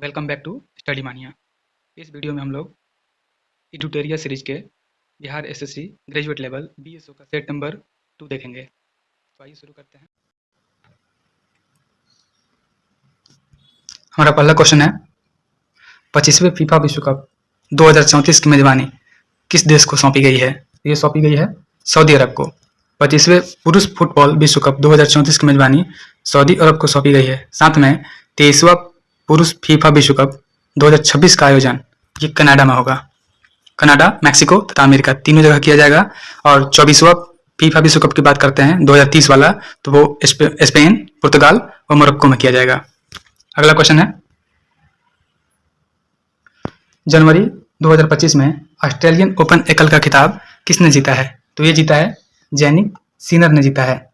Welcome back to study मानिया। इस video में हम लोग ट्यूटोरियल सीरीज के Bihar SSC graduate level BSO का सेट नंबर 2 देखेंगे। तो आइए शुरू करते हैं। हमारा पहला क्वेश्चन है, 25वें फीफा विश्व कप 2034 की मेजबानी किस देश को सौंपी गई है? ये सौंपी गई है सऊदी अरब को। 25वें पुरुष फुटबॉल विश्व कप 2034 की मेजबानी सऊदी अरब को सौंपी गई है। साथ में 23वां पुरुष फीफा विश्व कप 2026 का आयोजन ये कनाडा में होगा। कनाडा, मैक्सिको तथा अमेरिका तीनों जगह किया जाएगा। और 24वां फीफा विश्व कप की बात करते हैं 2030 वाला, तो वो स्पेन, पुर्तगाल और मोरक्को में किया जाएगा। अगला क्वेश्चन है, जनवरी 2025 में ऑस्ट्रेलियन ओपन एकल का खिताब किसने जीता है? तो ये जीता है जैनिक सिनर ने जीता है।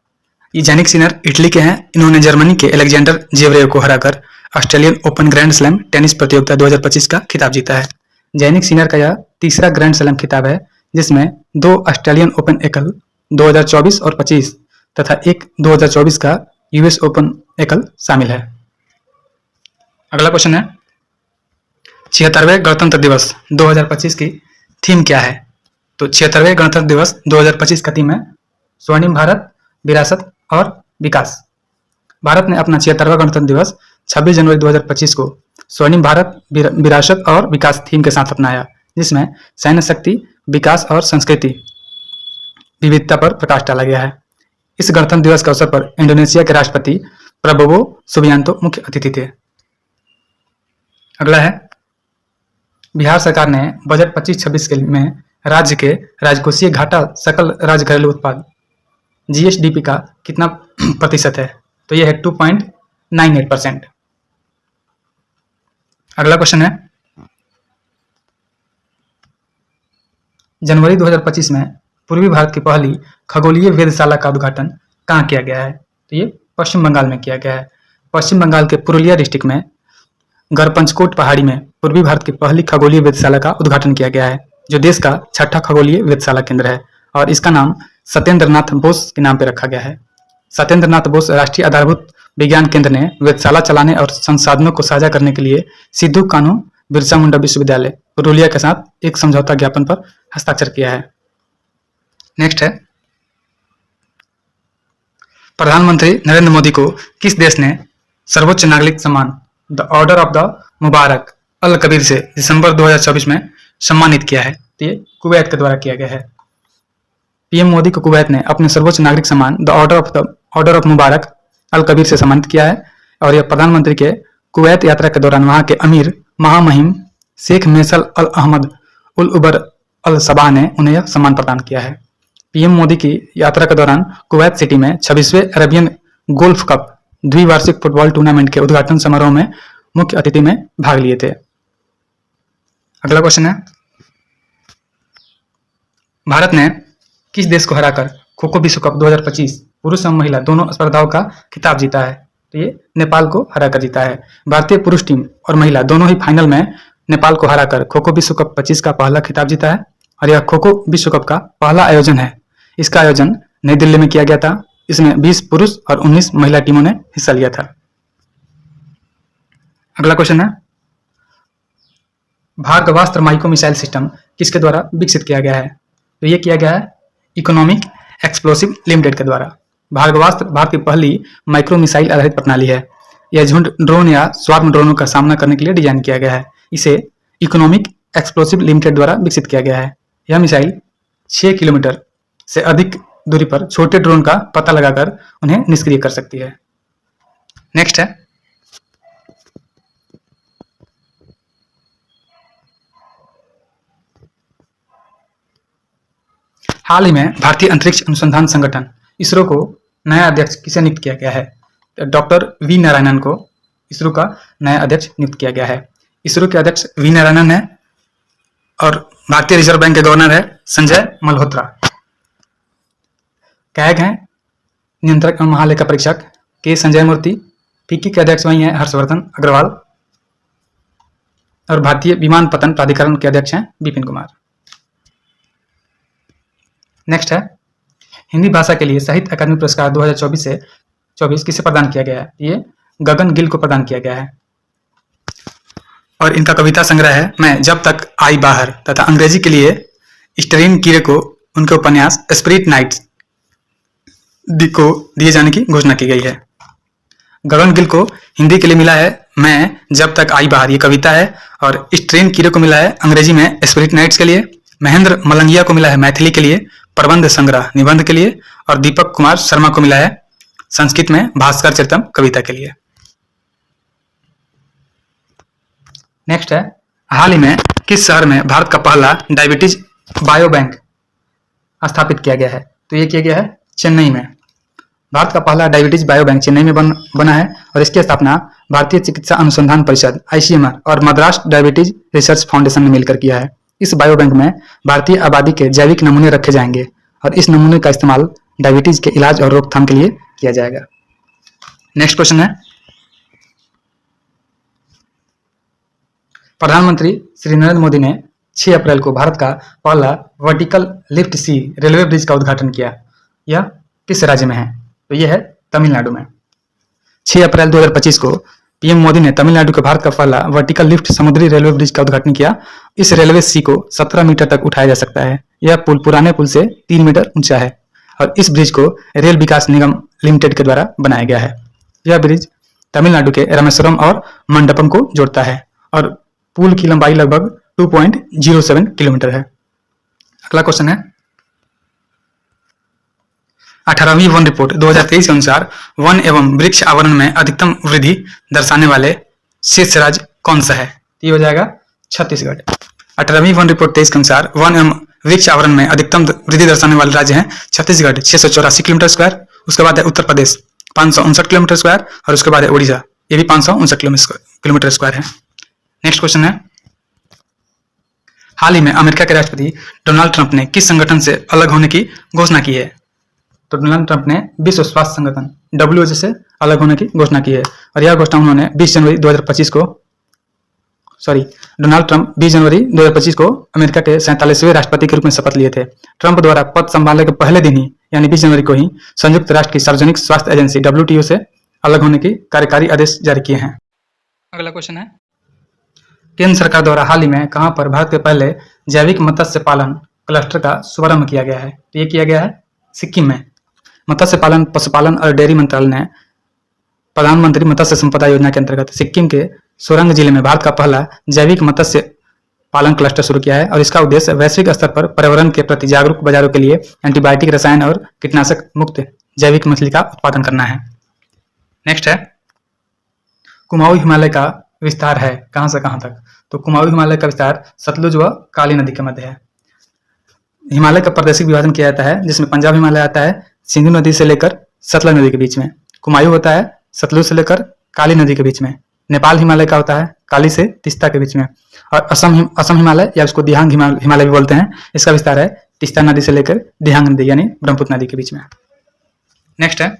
ये जैनिक सिनर इटली के हैं। इन्होंने जर्मनी के अलेक्जेंडर जेवरेव को हराकर Australian open grand slam tennis प्रतियोगिता 2025 का खिताब जीता है। जैनिक सिनर का यह तीसरा ग्रैंड स्लैम खिताब है, जिसमें 2 ऑस्ट्रेलियन ओपन एकल 2024 और 25 तथा एक 2024 का यूएस ओपन एकल शामिल है। अगला क्वेश्चन है, 76वें गणतंत्र दिवस 2025 की थीम क्या है? तो 76वें गणतंत्र दिवस 2025 का थीम है स्वर्णिम भारत, विरासत और विकास। भारत ने अपना 76वां गणतंत्र दिवस 26 जनवरी 2025 को स्वर्णिम भारत, विरासत और विकास थीम के साथ अपनाया, जिसमें सैन्य शक्ति, विकास और संस्कृति विविधता पर प्रकाश डाला गया है। इस गणतंत्र दिवस के अवसर पर इंडोनेशिया के राष्ट्रपति प्रबोवो सुबियांतो मुख्य अतिथि थे। अगला है, बिहार सरकार ने बजट 25-26 में राज्य के राजकोषीय घाटा सकल राज्य घरेलू उत्पाद जीएसडीपी का कितना प्रतिशत है? तो यह है 2.98%। अगला क्वेश्चन है, जनवरी 2025 में पूर्वी भारत की पहली खगोलीय वेधशाला का उद्घाटन कहाँ किया गया है? तो ये पश्चिम बंगाल में किया गया है। पश्चिम बंगाल के पुरुलिया डिस्ट्रिक्ट में गरपंचकोट पहाड़ी में पूर्वी भारत की पहली खगोलीय वेधशाला का उद्घाटन किया गया है, जो देश का 6ठा खगोलीय वेधशाला केंद्र है और इसका नाम सत्येंद्र नाथ बोस के नाम पर रखा गया है। सत्येंद्र नाथ बोस राष्ट्रीय आधारभूत विज्ञान केंद्र ने वेधशाला चलाने और संसाधनों को साझा करने के लिए सिद्धू कान्हू बिरसा मुंडा विश्वविद्यालय पुरुलिया के साथ एक समझौता ज्ञापन पर हस्ताक्षर किया है। नेक्स्ट है, प्रधानमंत्री नरेंद्र मोदी को किस देश ने सर्वोच्च नागरिक सम्मान द ऑर्डर ऑफ द मुबारक अल कबीर से दिसंबर 2024 में सम्मानित किया है? तो ये कुवैत के द्वारा किया गया है। पीएम मोदी को कुवैत ने अपने सर्वोच्च नागरिक सम्मान द ऑर्डर ऑफ मुबारक अल कबीर से सम्मानित किया है और यह प्रधानमंत्री के कुवैत यात्रा के दौरान वहां के अमीर महामहिम शेख मैसल अल अहमद उल उबर अल सबाह ने उन्हें यह सम्मान प्रदान किया है। पीएम मोदी की यात्रा के दौरान कुवैत सिटी में 26वें अरेबियन गोल्फ कप द्विवार्षिक फुटबॉल टूर्नामेंट के उद्घाटन समारोह में मुख्य अतिथि में भाग लिए थे। अगला क्वेश्चन है, भारत ने किस देश को हराकर खो खो विश्व कप 2025 पुरुष एवं महिला दोनों स्पर्धाओं का खिताब जीता है? तो ये नेपाल को हराकर जीता है। भारतीय पुरुष टीम और महिला दोनों ही फाइनल में नेपाल को हराकर खो खो विश्व कप 25 का पहला खिताब जीता है और यह खो खो विश्व कप का पहला आयोजन है। इसका आयोजन नई दिल्ली में किया गया था। इसमें 20 पुरुष और 19 महिला टीमों ने हिस्सा लिया था। अगला क्वेश्चन है, भार्गवास्त्र माइक्रो मिसाइल सिस्टम किसके द्वारा विकसित किया गया है? तो ये किया गया है इकोनॉमिक एक्सप्लोसिव लिमिटेड के द्वारा। भार्गवास्त्र भारत की पहली माइक्रो मिसाइल आधारित प्रणाली है। यह झुंड ड्रोन या स्वार्म ड्रोनों का सामना करने के लिए डिजाइन किया गया है। इसे इकोनॉमिक एक्सप्लोसिव लिमिटेड द्वारा विकसित किया गया है। यह मिसाइल 6 किलोमीटर से अधिक दूरी पर छोटे ड्रोन का पता लगाकर उन्हें निष्क्रिय कर सकती है। नेक्स्ट है, हाल ही में भारतीय अंतरिक्ष अनुसंधान संगठन इसरो को नया अध्यक्ष किसे नियुक्त किया गया है? तो डॉक्टर वी नारायणन को इसरो का नया अध्यक्ष नियुक्त किया गया है। इसरो के अध्यक्ष वी नारायणन है और भारतीय रिजर्व बैंक के गवर्नर है संजय मल्होत्रा। कैग हैं नियंत्रक एवं महालेखा परीक्षक के संजय मूर्ति। फिक्की के अध्यक्ष वही हैं हर्षवर्धन अग्रवाल और भारतीय विमानपत्तन प्राधिकरण के अध्यक्ष हैं विपिन कुमार। नेक्स्ट है, हिंदी भाषा के लिए साहित्य अकादमी पुरस्कार 2024 से 24 किसे प्रदान किया गया है? ये गगन गिल को प्रदान किया गया है। और इनका कविता संग्रह है मैं जब तक आई बाहर, तथा अंग्रेजी के लिए स्टेरिन कीरे को उनके उपन्यास स्पिरिट नाइट्स को दिए जाने की घोषणा की गई है। गगन गिल को हिंदी के लिए मिला है मैं जब तक आई बाहर, ये कविता है, और स्टेरिन कीरे को मिला है अंग्रेजी में स्पिरिट नाइट्स के लिए। महेंद्र मलंगिया को मिला है मैथिली के लिए प्रबंध संग्रह निबंध के लिए, और दीपक कुमार शर्मा को मिला है संस्कृत में भास्कर चरितम कविता के लिए। नेक्स्ट है, हाल ही में किस शहर में भारत का पहला डायबिटीज बायो बैंक स्थापित किया गया है? तो ये किया गया है चेन्नई में। भारत का पहला डायबिटीज बायो बैंक चेन्नई में बना है, और इसकी स्थापना भारतीय चिकित्सा अनुसंधान परिषद ICMR और मद्रास डायबिटीज रिसर्च फाउंडेशन ने मिलकर किया है। इस बायो बैंक में भारतीय आबादी के जैविक नमूने रखे जाएंगे, और इस नमूने का इस्तेमाल डायबिटीज के इलाज और रोकथाम के लिए किया जाएगा। नेक्स्ट क्वेश्चन है, प्रधानमंत्री श्री नरेंद्र मोदी ने 6 अप्रैल को भारत का पहला वर्टिकल लिफ्ट सी रेलवे ब्रिज का उद्घाटन किया। यह किस राज्य में है? तो यह है तमिलनाडु में। 6 अप्रैल 2025 को पीएम मोदी ने तमिलनाडु के भारत का पहला वर्टिकल लिफ्ट समुद्री रेलवे ब्रिज का उद्घाटन किया। इस रेलवे सी को 17 मीटर तक उठाया जा सकता है। यह पुल पुराने पुल से 3 मीटर ऊंचा है, और इस ब्रिज को रेल विकास निगम लिमिटेड के द्वारा बनाया गया है। यह ब्रिज तमिलनाडु के रामेश्वरम और मंडपम को जोड़ता है, और पुल की लंबाई लगभग 2.07 किलोमीटर है। अगला क्वेश्चन है, 18वीं वन रिपोर्ट 2023 के अनुसार वन एवं वृक्ष आवरण में अधिकतम वृद्धि दर्शाने वाले शीर्ष राज्य कौन सा है? ये हो जाएगा छत्तीसगढ़। 18वीं वन रिपोर्ट 23 के अनुसार वन एवं वृक्ष आवरण में अधिकतम वृद्धि दर्शाने वाले राज्य हैं छत्तीसगढ़ 684 किलोमीटर स्क्वायर, उसके बाद है उत्तर प्रदेश 559 किलोमीटर स्क्वायर, और उसके बाद है उड़ीसा, ये भी 559 किलोमीटर स्क्वायर है। नेक्स्ट क्वेश्चन है, हाल ही में अमेरिका के राष्ट्रपति डोनाल्ड ट्रंप ने किस संगठन से अलग होने की घोषणा की है? तो डोनाल्ड ट्रंप ने विश्व स्वास्थ्य संगठन WHO से अलग होने की घोषणा की है, और यह घोषणा उन्होंने 20 जनवरी 2025 को अमेरिका के 47वें राष्ट्रपति के रूप में शपथ लिए थे। ट्रंप द्वारा पद संभालने के पहले दिन ही यानी 20 जनवरी को ही संयुक्त राष्ट्र की सार्वजनिक स्वास्थ्य एजेंसी WTO से अलग होने की कार्यकारी आदेश जारी किए हैं। अगला क्वेश्चन है, केंद्र सरकार द्वारा हाल ही में कहां पर भारत के पहले जैविक मत्स्य पालन क्लस्टर का शुभारंभ किया गया है? तो ये किया गया है सिक्किम में। मत्स्य पालन, पशुपालन और डेयरी मंत्रालय ने प्रधानमंत्री मत्स्य संपदा योजना के अंतर्गत सिक्किम के सोरंग जिले में भारत का पहला जैविक मत्स्य पालन क्लस्टर शुरू किया है, और इसका उद्देश्य वैश्विक स्तर पर पर्यावरण के प्रति जागरूक बाजारों के लिए एंटीबायोटिक, रसायन और कीटनाशक मुक्त जैविक मछली का उत्पादन करना है। नेक्स्ट है, कुमाऊं हिमालय का विस्तार है कहां से कहां तक? तो कुमाऊं हिमालय का विस्तार सतलुज व काली नदी के मध्य है। हिमालय का प्रादेशिक विभाजन किया जाता है, जिसमें पंजाब हिमालय आता है सिंधु नदी से लेकर सतलज नदी के बीच में। कुमायूं होता है सतलुज से लेकर काली नदी के बीच में। नेपाल हिमालय का होता है काली से तीस्ता के बीच में। और असम हिमालय या उसको दिहांग हिमालय भी बोलते हैं, इसका विस्तार है तीस्ता नदी से लेकर दिहांग नदी यानी ब्रह्मपुत्र नदी के बीच में। नेक्स्ट है,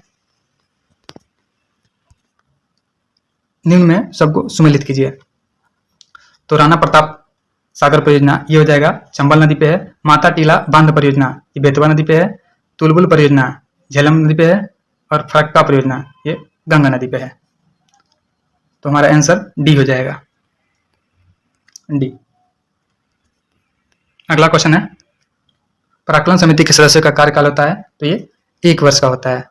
निम्न में सबको सुमेलित कीजिए। तो राणा प्रताप सागर परियोजना ये हो जाएगा चंबल नदी पे है। माता टीला बांध परियोजना ये बेतवा नदी पे है। तुलबुल परियोजना झेलम नदी पे है, और फरक्का परियोजना ये गंगा नदी पे है। तो हमारा आंसर डी हो जाएगा, डी। अगला क्वेश्चन है, प्राक्कलन समिति के सदस्यों का कार्यकाल होता है, तो ये 1 वर्ष का होता है।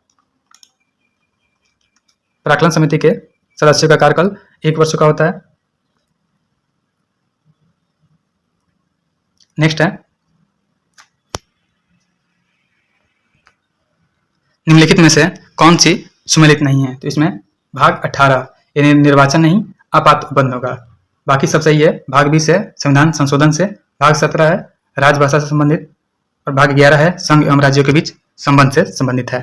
प्राक्कलन समिति के सदस्यों का कार्यकाल 1 वर्ष का होता है। नेक्स्ट है, निम्नलिखित में से कौन सी सुमेलित नहीं है? तो इसमें भाग 18 यानी निर्वाचन नहीं आपात उपबंध होगा। बाकी सब सही है। भाग 20 है संविधान संशोधन से, भाग 17 है राजभाषा से संबंधित, और भाग 11 है संघ एवं राज्यों के बीच संबंध से संबंधित है।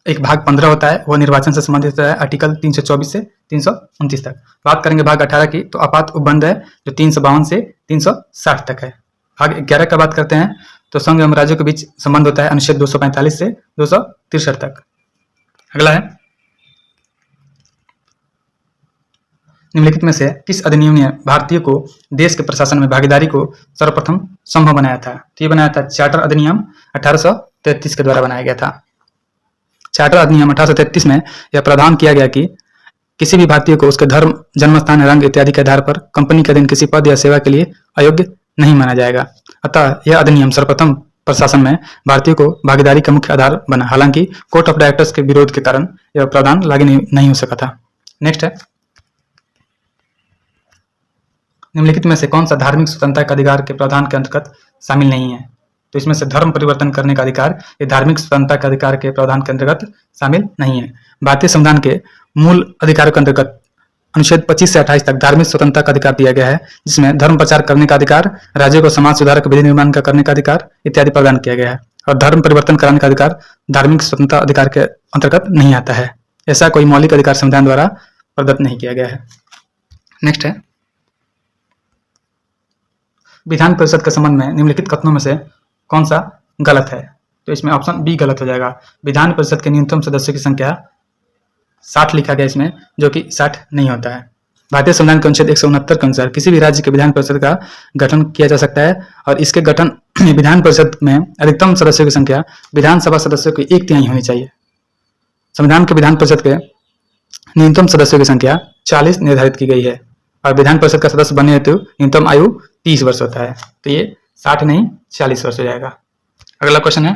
एक भाग 15 होता है, वो निर्वाचन से संबंधित होता है, आर्टिकल 324 से 329 तक। बात करेंगे भाग 18 की, तो आपात उपबंध है जो 352 से 360 तक है। भाग 11 का बात करते हैं तो संघ एवं राज्यों के बीच संबंध होता है अनुच्छेद 245 से 263 तक। अगला है, निम्नलिखित में से किस अधिनियम ने भारतीय को देश के प्रशासन में भागीदारी को सर्वप्रथम संभव बनाया था? तो ये बनाया था चार्टर अधिनियम 1833 के द्वारा बनाया गया था। चार्टर अधिनियम 1833 में यह प्रावधान किया गया कि किसी भी भारतीय को उसके धर्म, जन्म स्थान, रंग इत्यादि के आधार पर कंपनी के अधीन किसी पद या सेवा के लिए अयोग्य नहीं माना जाएगा। अतः यह अधिनियम सर्वप्रथम प्रशासन में भारतीयों को भागीदारी का मुख्य आधार बना। हालांकि कोर्ट ऑफ डायरेक्टर्स के विरोध के कारण यह प्रावधान लागू नहीं हो सका था। नेक्स्ट है, निम्नलिखित में से कौन सा धार्मिक स्वतंत्रता के अधिकार के प्रावधान के अंतर्गत शामिल नहीं है? तो इसमें से धर्म परिवर्तन करने का अधिकार ये धार्मिक स्वतंत्रता के अधिकार के प्रावधान के अंतर्गत शामिल नहीं है। भारतीय संविधान के मूल अधिकारों के अंतर्गत अनुच्छेद 25 से 28 तक धार्मिक स्वतंत्रता का अधिकार दिया गया है, जिसमें धर्म प्रचार करने का अधिकार, राज्यों को समाज सुधारक विधि निर्माण का करने का अधिकार इत्यादि प्रदान किया गया है। और धर्म परिवर्तन कराने का अधिकार धार्मिक स्वतंत्रता अधिकार के अंतर्गत नहीं आता है। ऐसा कोई मौलिक अधिकार संविधान द्वारा प्रदत्त नहीं किया गया है। नेक्स्ट है, विधान परिषद के संबंध में निम्नलिखित कथनों में से कौन सा गलत है? तो इसमें ऑप्शन बी गलत हो जाएगा। विधान परिषद के न्यूनतम सदस्यों की संख्या 60 लिखा गया इसमें, जो कि 60 नहीं होता है। भारतीय संविधान के अनुच्छेद 169 के अनुसार किसी भी राज्य के विधान परिषद का गठन किया जा सकता है और इसके गठन विधान परिषद में अधिकतम सदस्यों की संख्या विधानसभा सदस्यों की 1/3 होनी चाहिए। संविधान के विधान परिषद के न्यूनतम सदस्यों की संख्या 40 निर्धारित की गई है और विधान परिषद का सदस्य बनने हेतु न्यूनतम आयु 30 वर्ष होता है। तो ये 60 नहीं 40 वर्ष हो जाएगा। अगला क्वेश्चन है,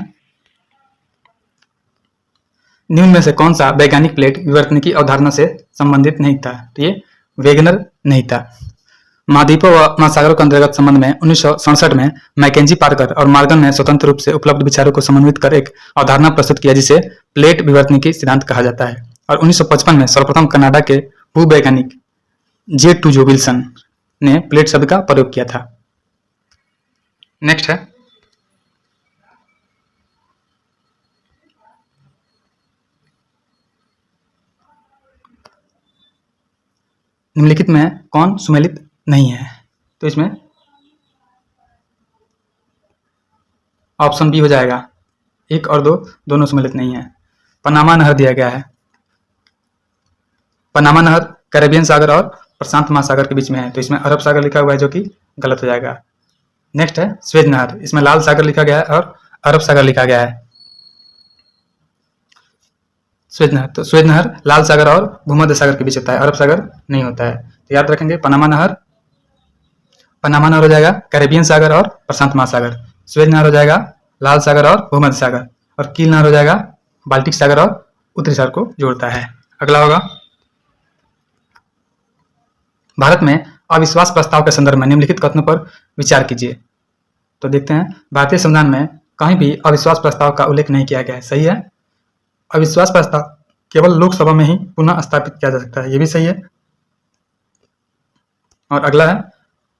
निम्न में से कौन सा वैज्ञानिक प्लेट विवर्तन की अवधारणा से संबंधित नहीं था? तो ये वेगनर नहीं था। महाद्वीपों व महासागरों के अंतर्गत संबंध में 1967 में मैकेंजी पार्कर और मॉर्गन ने स्वतंत्र रूप से उपलब्ध विचारों को समन्वित कर एक अवधारणा प्रस्तुत किया, जिसे प्लेट विवर्तनिकी सिद्धांत कहा जाता है। और 1955 में सर्वप्रथम कनाडा के भूवैज्ञानिक जे टूजो विल्सन ने प्लेट शब्द का प्रयोग किया था। नेक्स्ट है, निम्नलिखित में कौन सुमेलित नहीं है? तो इसमें ऑप्शन बी हो जाएगा। 1 और 2 दोनों सुमेलित नहीं है। पनामा नहर दिया गया है। पनामा नहर कैरेबियन सागर और प्रशांत महासागर के बीच में है, तो इसमें अरब सागर लिखा हुआ है, जो कि गलत हो जाएगा। नेक्स्ट है स्वेज नहर, इसमें लाल सागर लिखा गया है और अरब सागर लिखा गया है। स्वेज नहर, तो स्वेज नहर लाल सागर और भूमध्य सागर के बीच होता है, अरब सागर नहीं होता है। तो याद रखेंगे पनामा नहर हो जाएगा कैरेबियन सागर और प्रशांत महासागर। स्वेज नहर हो जाएगा लाल सागर और भूमध्य सागर, और कील नहर हो जाएगा बाल्टिक सागर और उत्तरी सागर को जोड़ता है। अगला होगा, भारत में अविश्वास प्रस्ताव के संदर्भ में निम्नलिखित कथनों पर विचार कीजिए। तो देखते हैं, भारतीय संविधान में कहीं भी अविश्वास प्रस्ताव का उल्लेख नहीं किया गया है, सही है। अविश्वास प्रस्ताव केवल लोकसभा में ही पुनः स्थापित किया जा सकता है, ये भी सही है। और अगला है,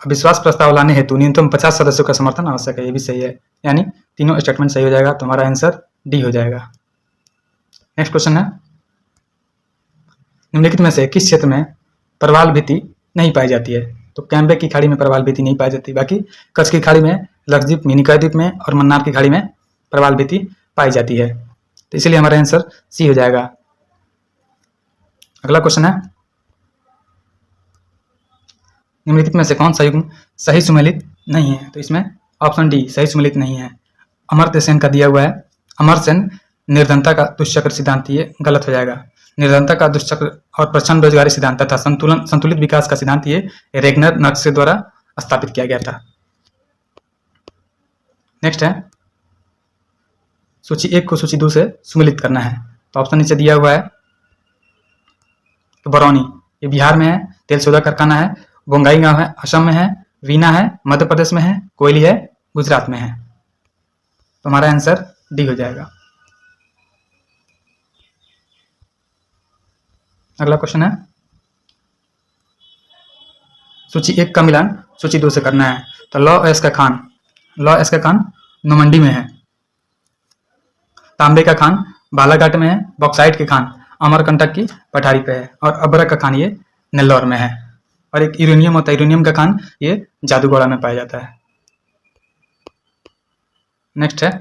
अविश्वास प्रस्ताव लाने हेतु न्यूनतम 50 सदस्यों का समर्थन आवश्यक है, ये भी सही है। यानी तीनों स्टेटमेंट सही हो जाएगा, तो हमारा आंसर डी हो जाएगा। नेक्स्ट क्वेश्चन है, निम्नलिखित में से किस क्षेत्र में प्रवाल भित्ति नहीं पाई जाती है? तो कैम्बे की खाड़ी में प्रवाल भित्ति नहीं पाई जाती, बाकी कच्छ की खाड़ी में, लक्षद्वीप, मिनी द्वीप में और मन्नार की खाड़ी में प्रवाल भित्ति पाई जाती है। तो इसलिए हमारा आंसर सी हो जाएगा। अगला क्वेश्चन है, निम्नलिखित में से कौन सा युग्म सही सुमेलित नहीं है? तो इसमें ऑप्शन डी सही सुमेलित नहीं है। अमर्त्य सेन का दिया हुआ है, अमर्त्य सेन निर्धनता का दुष्चक्र सिद्धांत, ये गलत हो जाएगा। निर्धनता का दुष्चक्र और प्रचंड रोजगारी सिद्धांत तथा संतुलित विकास का सिद्धांत ये रेगनर नक्शे द्वारा स्थापित किया गया था। नेक्स्ट है, सूची 1 को सूची 2 से सुमेलित करना है। तो ऑप्शन नीचे दिया हुआ है, तो बरौनी ये बिहार में है, तेल सोदा कारखाना है, बोंगाई गांव है असम में है, वीना है मध्य प्रदेश में है, कोयली है गुजरात में है। तो हमारा आंसर डी हो जाएगा। अगला क्वेश्चन है, सूची 1 का मिलान सूची 2 से करना है। तो लॉ एस का खान नोमंडी में है, तांबे का खान बालाघाट में है, बॉक्साइट के खान अमरकंटक की पठारी पे है, और अब्रक का खान ये नेल्लौर में है। और एक यूरेनियम होता है, यूरेनियम का खान ये जादूगोड़ा में पाया जाता है। नेक्स्ट है,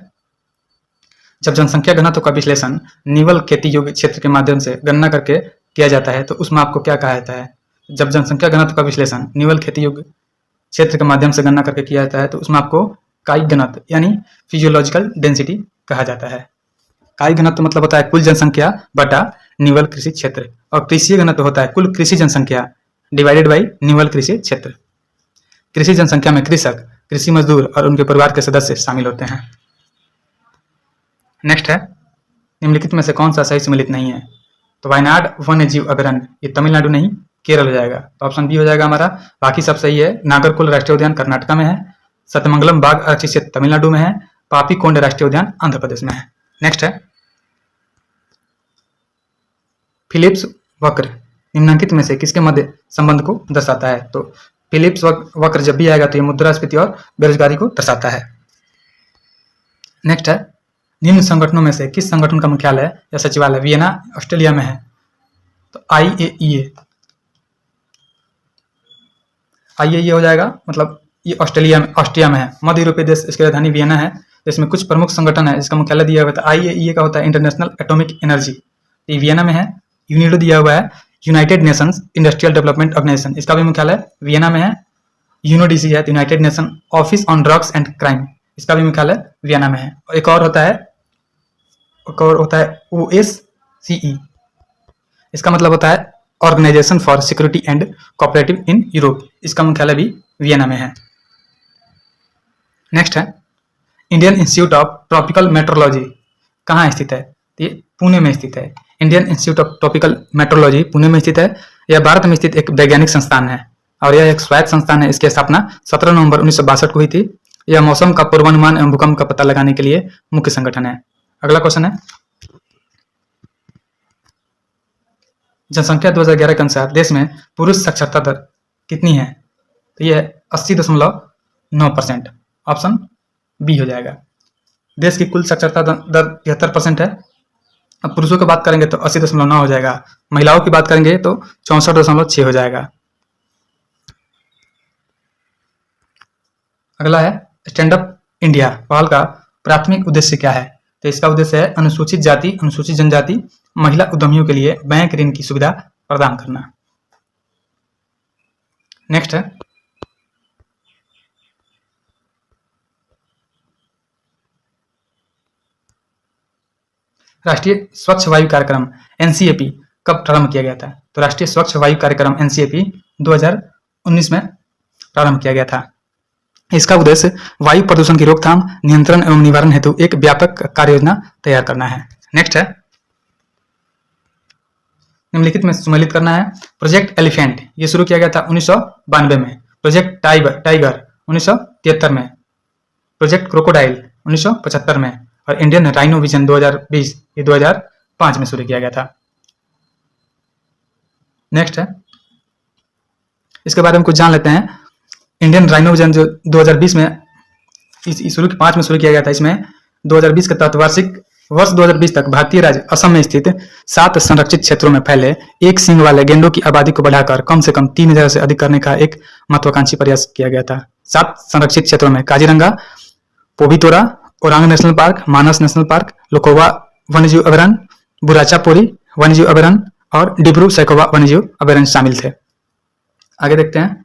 जब जनसंख्या घनत्व का विश्लेषण निवल खेती योग्य क्षेत्र के माध्यम से गणना करके किया जाता है, तो उसमें आपको क्या कहा जाता है? जब जनसंख्या घनत्व का विश्लेषण निवल खेती योग्य क्षेत्र के माध्यम से गणना करके किया जाता है, तो उसमें आपको कायिक घनत्व यानी फिजियोलॉजिकल डेंसिटी कहा जाता है। कायिक घनत्व मतलब होता है कुल जनसंख्या बटा निवल कृषि क्षेत्र। और कृषि घनत्व होता है कुल कृषि जनसंख्या डिवाइडेड बाई निवल कृषि क्षेत्र। कृषि जनसंख्या में कृषक, कृषि मजदूर और उनके परिवार के सदस्य शामिल होते हैं। नेक्स्ट है, निम्नलिखित में से कौन सा सही सम्मिलित नहीं है? तो वायनाड वन्य जीव अभयारण्य, ये तमिलनाडु नहीं केरल हो जाएगा, तो ऑप्शन बी हो जाएगा हमारा। बाकी सब सही है। नागरकुल राष्ट्रीय उद्यान कर्नाटका में है, सत्यमंगलम बाघ आरक्षित क्षेत्र तमिलनाडु में है, पापीकोंड राष्ट्रीय उद्यान आंध्र प्रदेश में है। नेक्स्ट है, फिलिप्स वक्र निम्नलिखित में से किसके मध्य संबंध को दर्शाता है? तो फिलिप्स वक्र जब भी आएगा तो ये मुद्रास्फीति और बेरोजगारी को दर्शाता है। नेक्स्ट है, निम्न संगठनों में से किस संगठन का मुख्यालय या सचिवालय वियना ऑस्ट्रेलिया में है? तो IAEA हो जाएगा, मतलब ये ऑस्ट्रिया में है। मध्य यूरोपीय देश, इसकी राजधानी वियना है। इसमें कुछ प्रमुख संगठन है जिसका मुख्यालय दिया हुआ है। IAEA का होता है इंटरनेशनल एटॉमिक एनर्जी, ये वियना में है। यूनिडो दिया हुआ है United Nations industrial development organisation, इसका भी मुख्यालय वियना में है। यूनोडीसी है United Nation office on drugs and crime, इसका भी मुख्यालय वियना में है। एक और होता है OSCE, इसका मतलब होता है organisation for security and cooperative in Europe, इसका मुख्यालय भी वियना में है। नेक्स्ट है, Indian institute of tropical meteorology कहाँ स्थित है? तो ये पुणे में स्थित है। Indian institute of tropical meteorology Pune में स्थित है। यह भारत में स्थित एक वैज्ञानिक संस्थान है और यह एक स्वायत्त संस्थान है। इसकी स्थापना 17 नवंबर 1962 को हुई थी। यह मौसम का पूर्वानुमान एवं भूकंप का पता लगाने के लिए मुख्य संगठन है। अगला क्वेश्चन है, जनसंख्या 2011 के अनुसार देश में पुरुष साक्षरता दर कितनी है? तो यह 80.9%, ऑप्शन बी हो जाएगा। देश की कुल साक्षरता दर 73% है। अब पुरुषों की बात करेंगे तो 80.9 हो जाएगा, महिलाओं की बात करेंगे तो 64.6 हो जाएगा। अगला है, स्टैंड अप इंडिया पहल का प्राथमिक उद्देश्य क्या है? तो इसका उद्देश्य है अनुसूचित जाति, अनुसूचित जनजाति, महिला उद्यमियों के लिए बैंक ऋण की सुविधा प्रदान करना। नेक्स्ट है, राष्ट्रीय स्वच्छ वायु कार्यक्रम NCAP कब प्रारंभ किया गया था? तो राष्ट्रीय स्वच्छ वायु कार्यक्रम NCAP 2019 में प्रारंभ किया गया था। इसका उद्देश्य वायु प्रदूषण की रोकथाम, नियंत्रण एवं निवारण हेतु एक व्यापक कार्य योजना तैयार करना है। नेक्स्ट है, निम्नलिखित में सम्मिलित करना है। प्रोजेक्ट एलिफेंट ये शुरू किया गया था 1992 में, प्रोजेक्ट टाइगर 1973 में, प्रोजेक्ट क्रोकोडाइल 1975 में और इंडियन राइनो विजन 2020 ये 2005 में शुरू किया गया था। नेक्स्ट है, इसके बारे में कुछ जान लेते हैं। इंडियन राइनो विजन जो 2020 में 5 में शुरू किया गया था, इसमें 2020 के तहत वर्ष 2020 तक भारतीय राज्य असम में स्थित 7 संरक्षित क्षेत्रों में फैले एक सींग वाले गेंडों की आबादी को बढ़ाकर कम से कम 3000 से अधिक करने का एक महत्वाकांक्षी प्रयास किया गया था। 7 संरक्षित क्षेत्रों में काजीरंगा, पोबितोरा, ओरांग नेशनल पार्क, मानस नेशनल पार्क, लोकोवा वन्यजीव अभयारण्य, बुराचापोरी वन्यजीव अभयारण्य और डिब्रू सैखोवा वन्यजीव अभयारण्य शामिल थे। आगे देखते हैं,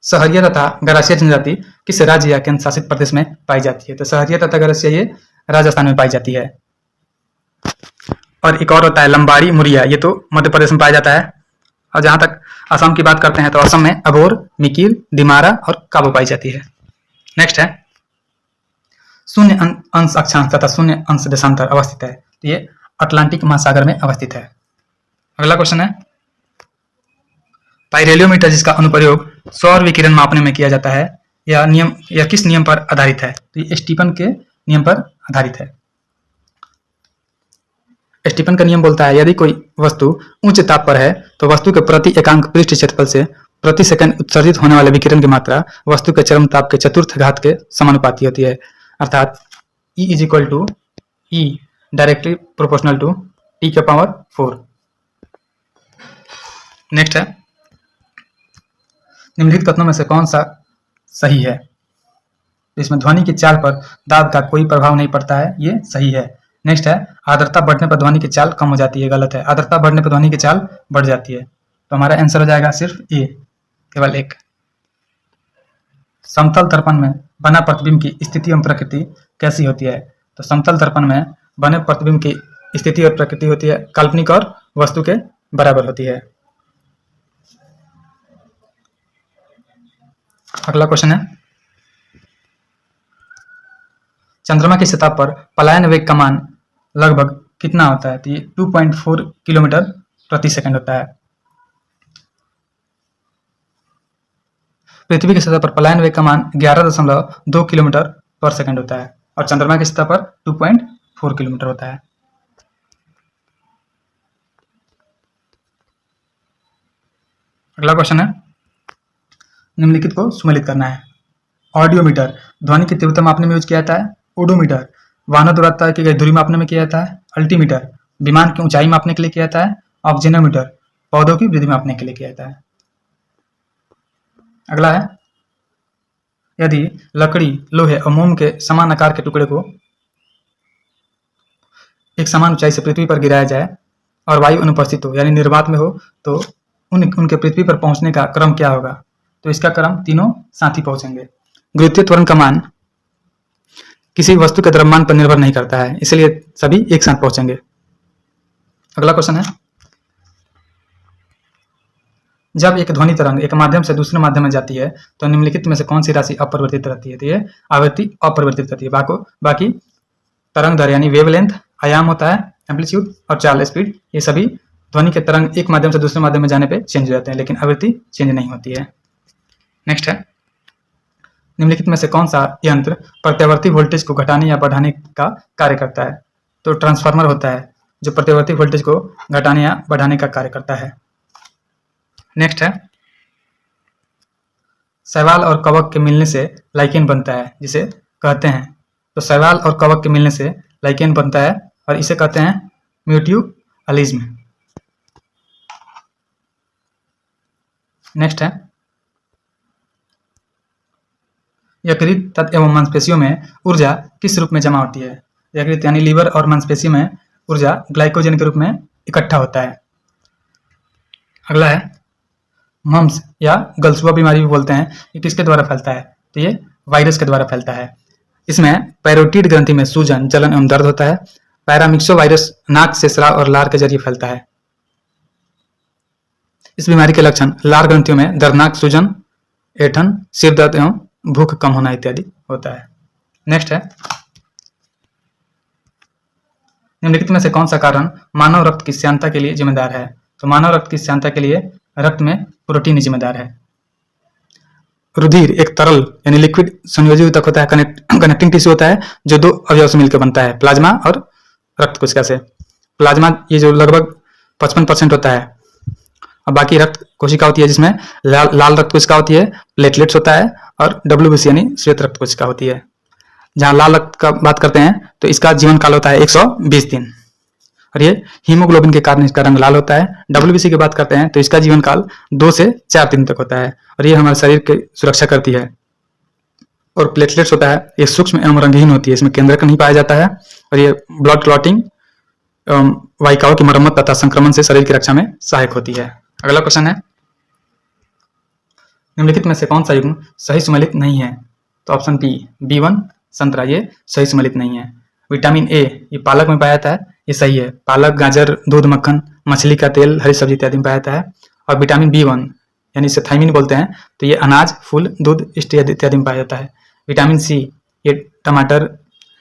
सहरिया तथा गरासिया जनजाति किस राज्य या केंद्र शासित प्रदेश में पाई जाती है? तो सहरिया तथा गरासिया ये राजस्थान में पाई जाती है। और एक और होता है लंबाड़ी मुरिया, ये तो मध्य प्रदेश में पाया जाता है। और जहां तक असम की बात करते हैं तो असम में अबोर, मिकिर, दिमारा और काबू पाई जाती है। नेक्स्ट है, शून्य अंश अक्षांश तथा शून्य अंश देशांतर अवस्थित है, तो ये अटलांटिक महासागर में अवस्थित है। अगला क्वेश्चन है, पाइरेलियोमीटर जिसका अनुप्रयोग सौर विकिरण मापने में किया जाता है, यह किस नियम पर आधारित है? तो ये स्टीफन के नियम पर आधारित है। स्टीफन का नियम बोलता है यदि कोई वस्तु उच्च ताप पर है तो वस्तु के प्रति एकांक पृष्ठ क्षेत्रफल से प्रति सेकंड उत्सर्जित होने वाले विकिरण की मात्रा वस्तु के चरम ताप के चतुर्थ घात के समानुपाती होती है, अर्थात E = E directly proportional to T⁴। Next है, निम्नलिखित कथनों में से कौन सा सही है? इसमें ध्वनि की चाल पर दाब का कोई प्रभाव नहीं पड़ता है, ये सही है। नेक्स्ट है, आर्द्रता बढ़ने पर ध्वनि की चाल कम हो जाती है, गलत है। आर्द्रता बढ़ने पर ध्वनि की चाल बढ़ जाती है। तो हमारा आंसर हो जाएगा सिर्फ ए, केवल एक। समतल दर्पण में बना प्रतिबिंब की स्थिति एवं प्रकृति कैसी होती है? तो समतल दर्पण में बने प्रतिबिंब की स्थिति और प्रकृति होती है काल्पनिक और वस्तु के बराबर होती है। अगला क्वेश्चन है, चंद्रमा की सतह पर पलायन वेग का मान लगभग कितना होता है? तो ये 2.4 किलोमीटर प्रति सेकंड होता है। पृथ्वी की सतह पर पलायन वेग का मान 11.2 किलोमीटर पर सेकंड होता है और चंद्रमा की सतह पर 2.4 किलोमीटर होता है। अगला क्वेश्चन है, निम्नलिखित को सुमेलित करना है। ऑडियोमीटर ध्वनि की तीव्रता मापने में यूज किया जाता है। ओडोमीटर वाहनों द्वारा तय की गई दूरी मापने में किया जाता है। अल्टीमीटर विमान की ऊंचाई मापने के लिए किया जाता है। ऑक्सीजनोमीटर पौधों की वृद्धि मापने के लिए किया जाता है। अगला है, यदि लकड़ी, लोहे और मोम के समान आकार के टुकड़े को एक समान ऊंचाई से पृथ्वी पर गिराया जाए और वायु अनुपस्थित हो यानी निर्वात में हो तो उनके पृथ्वी पर पहुंचने का क्रम क्या होगा? तो इसका क्रम तीनों साथ ही पहुंचेंगे। गुरुत्वीय त्वरण का मान किसी वस्तु के द्रव्यमान पर निर्भर नहीं करता है, इसलिए सभी एक साथ पहुंचेंगे। अगला क्वेश्चन है, जब एक ध्वनि तरंग एक माध्यम से दूसरे माध्यम में जाती है तो निम्नलिखित में से कौन सी राशि अपरिवर्तित रहती है? तो ये आवृत्ति अपरिवर्तित रहती है। बाकी तरंग दर यानी वेवलेंथ, आयाम होता है, एम्पलीट्यूड और चाल स्पीड, ये सभी ध्वनि के तरंग एक माध्यम से दूसरे माध्यम में जाने पे चेंज हो जाते हैं, लेकिन आवृत्ति चेंज नहीं होती है। नेक्स्ट है, निम्नलिखित में से कौन सा यंत्र प्रत्यावर्ती वोल्टेज को घटाने या बढ़ाने का कार्य करता है? तो ट्रांसफार्मर होता है जो प्रत्यावर्ती वोल्टेज को घटाने या बढ़ाने का कार्य करता है। नेक्स्ट है, शैवाल और कवक के मिलने से लाइकेन बनता है, जिसे कहते हैं, तो शैवाल और कवक के मिलने से लाइकेन बनता है और इसे कहते हैं म्यूट्यूअलिज्म। नेक्स्ट है, यकृत, तंत्र एवं मांसपेशियों में ऊर्जा किस रूप में जमा होती है? यकृत यानी लीवर और मांसपेशी में ऊर्जा ग्लाइकोजन के रूप में इकट्ठा होता है। अगला है, मम्स या गलसुआ बीमारी भी बोलते हैं, ये किसके द्वारा फैलता है? तो ये वायरस के द्वारा फैलता है। इसमें पैरोटिड ग्रंथि में सूजन, जलन एवं दर्द होता है। पैरामिक्सो वायरस नाक से स्राव और लार के जरिए फैलता है। इस बीमारी के लक्षण लार ग्रंथियों में दर्दनाक सूजन, ऐंठन, सिर दर्द एवं भूख कम होना इत्यादि होता है। नेक्स्ट है, निम्नलिखित में से कौन सा कारण मानव रक्त की श्यानता के लिए जिम्मेदार है? तो मानव रक्त की श्यानता के लिए रक्त में प्रोटीन जिम्मेदार है। रुधिर एक तरल यानी लिक्विड संयोजी ऊतक होता है, कनेक्टिंग टिश्यू होता है जो दो अवयव से मिलकर बनता है, प्लाज्मा और रक्त कोशिका से। प्लाज्मा ये जो लगभग 55% होता है और बाकी रक्त कोशिका होती है जिसमें लाल रक्त कोशिका होती है, प्लेटलेट्स होता है और WBC यानी श्वेत रक्त कोशिका होती है। जहां लाल रक्त का बात करते हैं तो इसका जीवन काल होता है 120 दिन और ये हीमोग्लोबिन के कारण इसका रंग लाल होता है। WBC की बात करते हैं तो इसका जीवन काल 2 से 4 दिन तक होता है और ये हमारे शरीर की सुरक्षा करती है। और प्लेटलेट्स होता है, ये सूक्ष्म एवं रंगहीन होती है, इसमें केंद्रक नहीं पाया जाता है और ये ब्लड क्लॉटिंग वाहिकाओं की मरम्मत तथा संक्रमण से शरीर की रक्षा में सहायक होती है। अगला क्वेश्चन है, निम्नलिखित में से कौन सा युग्म सही सुमेलित नहीं है? तो ऑप्शन B1 संतरा, ये सही सुमेलित नहीं है। विटामिन ए ये पालक में पाया जाता है, ये सही है। पालक, गाजर, दूध, मक्खन, मछली का तेल, हरी सब्जी इत्यादि में पाया जाता है। और विटामिन B1 यानी इसे थायमिन बोलते हैं, तो ये अनाज, फूल, दूध इत्यादि में पाया जाता है। विटामिन सी ये टमाटर,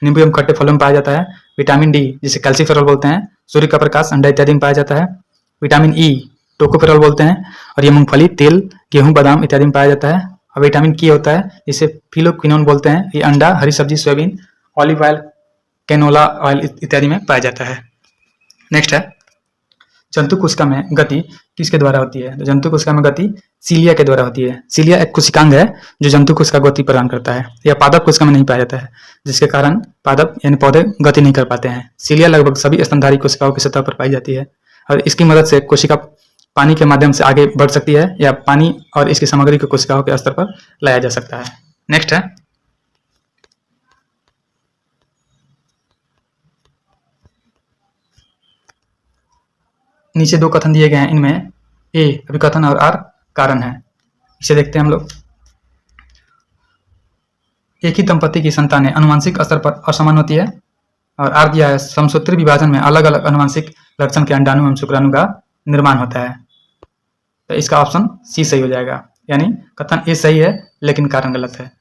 नींबू एवं खट्टे फलों में पाया जाता है। विटामिन डी जिसे कैल्सीफेरॉल बोलते हैं, सूर्य का प्रकाश, अंडा इत्यादि में पाया जाता है। विटामिन ई टोकोफेरॉल बोलते हैं और ये मूंगफली, तेल, गेहूं, बादाम इत्यादि में पाया जाता है। और विटामिन के होता है जिसे फिलोक्विनोन बोलते हैं, ये अंडा, हरी सब्जी, soybean, olive oil, canola oil इत्यादि में पाया जाता है। नेक्स्ट है, जंतु कोशिका में गति किसके द्वारा होती है? तो जंतु कोशिका में गति सीलिया के द्वारा होती है। सीलिया एक कोशिकांग है जो जंतु कोशिका को गति प्रदान करता है। यह पादप कोशिका में नहीं पाया जाता है, जिसके कारण पादप यानी पौधे गति नहीं कर पाते हैं। सीलिया लगभग सभी स्तनधारी कोशिकाओं की सतह पर पाई जाती है और इसकी मदद से कोशिका पानी के माध्यम से आगे बढ़ सकती है या पानी और इसकी सामग्री को कोशिकाओं के स्तर पर लाया जा सकता है। नेक्स्ट है, नीचे 2 कथन दिए गए हैं, इनमें ए अभिकथन और आर कारण है। इसे देखते हैं हम लोग। एक ही दंपति की संतानें अनुवांशिक स्तर पर असमान होती है, और आर दिया है समसूत्री विभाजन में अलग अलग अनुवांशिक लक्षण के अंडाणु एवं शुक्राणु का निर्माण होता है। तो इसका ऑप्शन सी सही हो जाएगा, यानी कथन ए सही है लेकिन कारण गलत है।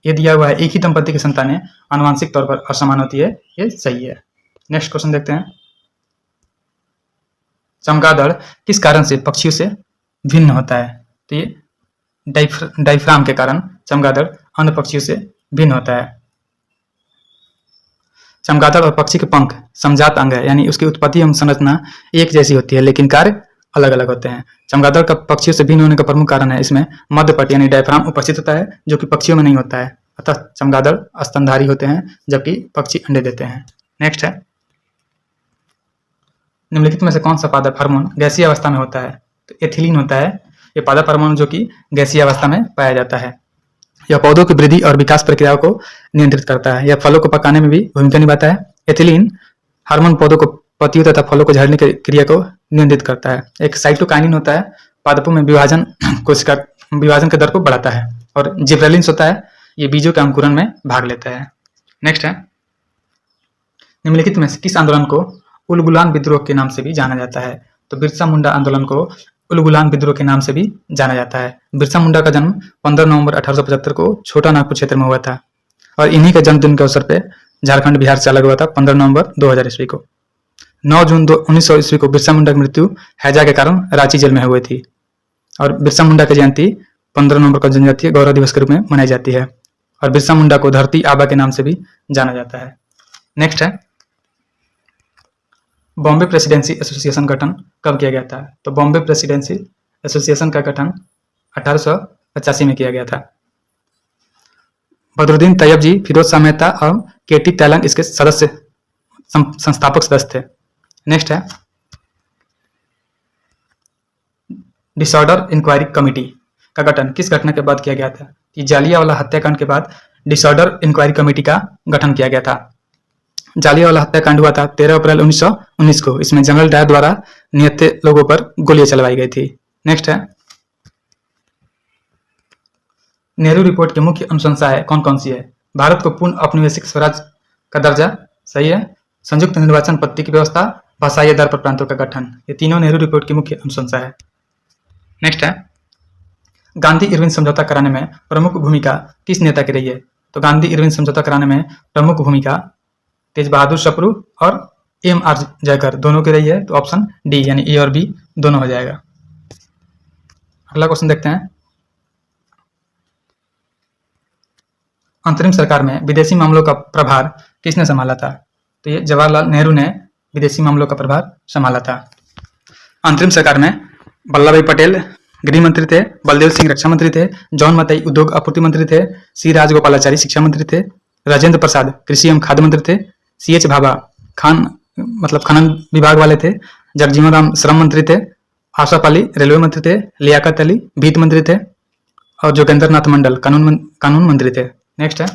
ये दिया हुआ है एक ही दंपति की संतानें आनुवंशिक तौर पर असमान होती है, ये सही है। नेक्स्ट क्वेश्चन देखते हैं। चमगादड़ किस कारण से पक्षियों से भिन्न होता है? तो ये डायफ्राम के कारण चमगादड़ अन्य पक्षियों से भिन्न होता है। चमगादड़ और पक्षी के पंख समजात अंग है, यानी उसकी उत्पत्ति एवं संरचना एक जैसी होती है लेकिन कार्य अलग अलग होते हैं। चमगादड़ का पक्षियों से भिन्न होने का प्रमुख कारण है इसमें मध्यपट यानी डायफ्राम उपस्थित होता है, जो कि पक्षियों में नहीं होता है। अतः चमगादड़ स्तनधारी होते हैं जबकि पक्षी अंडे देते हैं। नेक्स्ट है, निम्नलिखित में से कौन सा पादप हार्मोन गैसीय अवस्था में होता है? तो एथिलीन होता है ये पादप हार्मोन, जो कि गैसीय अवस्था में पाया जाता है। यह पौधों की वृद्धि और विकास प्रक्रियाओं को नियंत्रित करता है। यह फलों को पकाने में भी भूमिका निभाता है। एथिलीन हार्मोन पौधों को पत्तियों तथा फलों को झड़ने की क्रिया को नियंत्रित करता है। एक साइटोकाइनिन होता है, पादपों में विभाजन के दर को बढ़ाता है। और जिब्रेलिन्स होता है, ये बीजों के अंकुरण में भाग लेता है। नेक्स्ट है, निम्नलिखित में से किस आंदोलन को उलगुलान विद्रोह के नाम से भी जाना जाता है? तो बिरसा मुंडा आंदोलन को उलगुलान विद्रोह के नाम से भी जाना जाता है। बिरसा मुंडा का जन्म 15 नवंबर 1875 को छोटा नागपुर क्षेत्र में हुआ था और इन्हीं के जन्मदिन के अवसर पर झारखंड बिहार से अलग हुआ था 15 नवंबर 2000 ईस्वी को। 9 जून 1900 ईस्वी को बिरसा मुंडा की मृत्यु हैजा के कारण रांची जेल में हुई थी। और बिरसा मुंडा की जयंती 15 नवंबर को जनजातीय गौरव दिवस के रूप में मनाई जाती है और बिरसा मुंडा को धरती आबा के नाम से भी जाना जाता है। नेक्स्ट है, बॉम्बे प्रेसिडेंसी एसोसिएशन गठन कब किया गया था? तो बॉम्बे प्रेसिडेंसी एसोसिएशन का गठन 1885 में किया गया था। बदरुद्दीन तैयब जी, फिरोज शाह मेहता और केटी तैलंग इसके संस्थापक सदस्य थे। नेक्स्ट है, डिसऑर्डर इंक्वायरी कमेटी का गठन किस घटना के बाद किया गया था? कि जालियांवाला हत्याकांड के बाद डिसऑर्डर इंक्वायरी कमेटी का गठन किया गया था। जालियांवाला हत्याकांड हुआ था 13 अप्रैल 1919 को। इसमें जनरल डायर द्वारा निहत्थे लोगों पर गोलियां चलवाई गई थी। नेक्स्ट है, नेहरू रिपोर्ट की मुख्य अनुशंसाएं कौन कौन सी है? भारत को पूर्ण औपनिवेशिक स्वराज का दर्जा, सही है। संयुक्त निर्वाचन पद्धति की व्यवस्था, भाषाई आधार पर प्रांतों का गठन, ये तीनों नेहरू रिपोर्ट की मुख्य अनुशंसा है। नेक्स्ट है, गांधी इरविन समझौता कराने में प्रमुख भूमिका किस नेता की रही है? तो गांधी इरविन समझौता कराने में प्रमुख भूमिका तेज बहादुर सप्रू और एम.आर. जयकर दोनों की रही है। तो ऑप्शन डी यानी ए और बी दोनों हो जाएगा। अगला क्वेश्चन देखते हैं, अंतरिम सरकार में विदेशी मामलों का प्रभार किसने संभाला था? तो ये जवाहरलाल नेहरू ने विदेशी मामलों का प्रभार संभाला था। अंतरिम सरकार में वल्लभ भाई पटेल गृह मंत्री थे, बलदेव सिंह रक्षा मंत्री थे, जॉन मताई उद्योग आपूर्ति मंत्री थे, सी राजगोपालाचारी शिक्षा मंत्री थे, राजेंद्र प्रसाद कृषि एवं खाद्य मंत्री थे, सी.एच. भाभा खनन विभाग वाले थे, जगजीवन राम श्रम मंत्री थे, आशफ अली रेलवे मंत्री थे, लियाकत अली वित्त मंत्री थे और जोगेंद्र नाथ मंडल कानून मंत्री थे। नेक्स्ट है,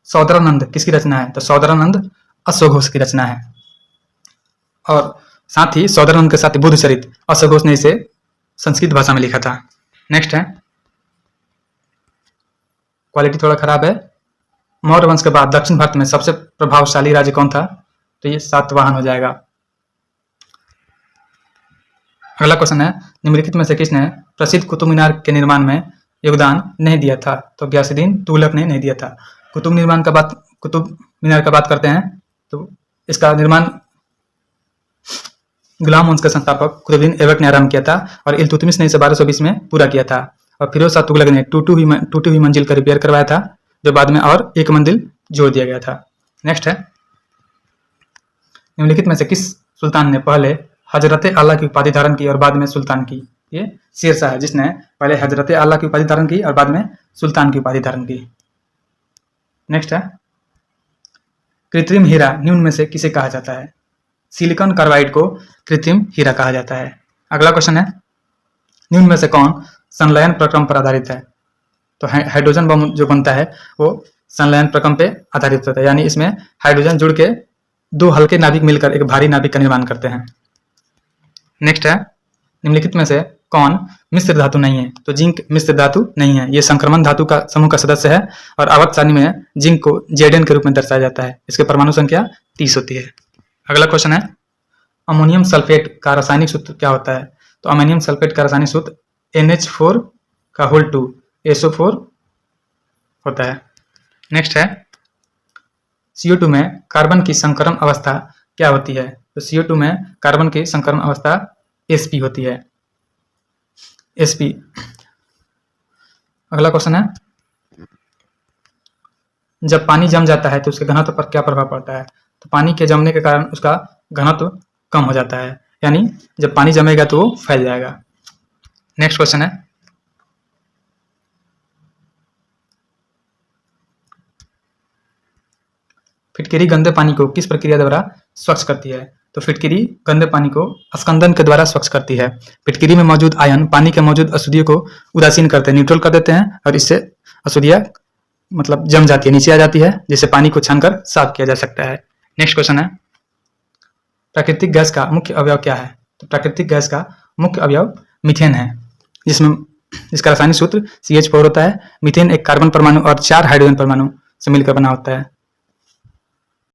सौदरानंद किसकी रचना है? तो सौदरानंद अश्व घोष की रचना है और साथ ही सौदरानंद के साथ बुद्ध चरित अश्व घोष ने इसे संस्कृत भाषा में लिखा था। नेक्स्ट है, क्वालिटी थोड़ा खराब है। मौर्य वंश के बाद दक्षिण भारत में सबसे प्रभावशाली राज्य कौन था? तो ये सातवाहन हो जाएगा। अगला क्वेश्चन है, निम्नलिखित में से किसने प्रसिद्ध कुतुब मीनार के निर्माण में योगदान नहीं दिया था? तो गयासुद्दीन तुगलक ने नहीं दिया था। कुतुब मीनार का बात करते हैं तो इसका निर्माण गुलाम वंश का संस्थापक कुतुबुद्दीन ऐबक ने आरंभ किया था और इल्तुतमिश ने इसे 1220 में पूरा किया था और फिरोज शाह तुगलक ने टूटी हुई मंजिल का रिपेयर करवाया था, जो बाद में और एक मंजिल जोड़ दिया गया था। नेक्स्ट है, निम्नलिखित में से किस सुल्तान ने पहले हजरत आला की उपाधि धारण की और बाद में सुल्तान की? ये शेरशाह है जिसने पहले हजरत आला की उपाधि धारण की और बाद में सुल्तान की उपाधि धारण की। नेक्स्ट है, कृत्रिम हीरा निम्न में से किसे कहा जाता है? सिलिकॉन कार्बाइड को कृत्रिम हीरा कहा जाता है। अगला क्वेश्चन है, निम्न में से कौन संलयन प्रक्रम पर आधारित है? तो हाइड्रोजन बम जो बनता है वो संलयन प्रक्रम पे आधारित होता है, यानी इसमें हाइड्रोजन जुड़ के दो हल्के नाभिक मिलकर एक भारी नाभिक का निर्माण करते हैं। नेक्स्ट है, निम्नलिखित में से कौन मिश्र धातु नहीं है? तो जिंक मिश्र धातु नहीं है, ये संक्रमण धातु का समूह का सदस्य है और आवर्त सारणी में जिंक को Zn के रूप में दर्शाया जाता है। इसके परमाणु संख्या 30 होती है। अगला क्वेश्चन है, अमोनियम सल्फेट का रासायनिक सूत्र क्या होता है? तो अमोनियम सल्फेट का रासायनिक सूत्र NH4 का होल 2 SO4 होता है। नेक्स्ट है, CO2 में कार्बन की संकरण अवस्था क्या होती है? तो CO2 में कार्बन की संकरण अवस्था sp होती है, sp। अगला क्वेश्चन है, जब पानी जम जाता है तो उसके घनत्व पर क्या प्रभाव पड़ता है? तो पानी के जमने के कारण उसका घनत्व कम हो जाता है, यानी जब पानी जमेगा तो वो फैल जाएगा। नेक्स्ट क्वेश्चन है, फिटकरी गंदे पानी को किस प्रक्रिया द्वारा स्वच्छ करती है? तो फिटकरी गंदे पानी को अस्कंदन के द्वारा स्वच्छ करती है। फिटकरी में मौजूद आयन पानी के मौजूद अशुद्धियों को उदासीन करते हैं, न्यूट्रल कर देते हैं और इससे अशुद्धियां मतलब जम जाती है, नीचे आ जाती है, जिससे पानी को छानकर साफ किया जा सकता है। नेक्स्ट क्वेश्चन है, प्राकृतिक गैस का मुख्य अवयव क्या है? तो प्राकृतिक गैस का मुख्य अवयव मीथेन है, जिसमें इसका रासायनिक सूत्र CH4 होता है। मीथेन एक कार्बन परमाणु और 4 हाइड्रोजन परमाणु से मिलकर बना होता है।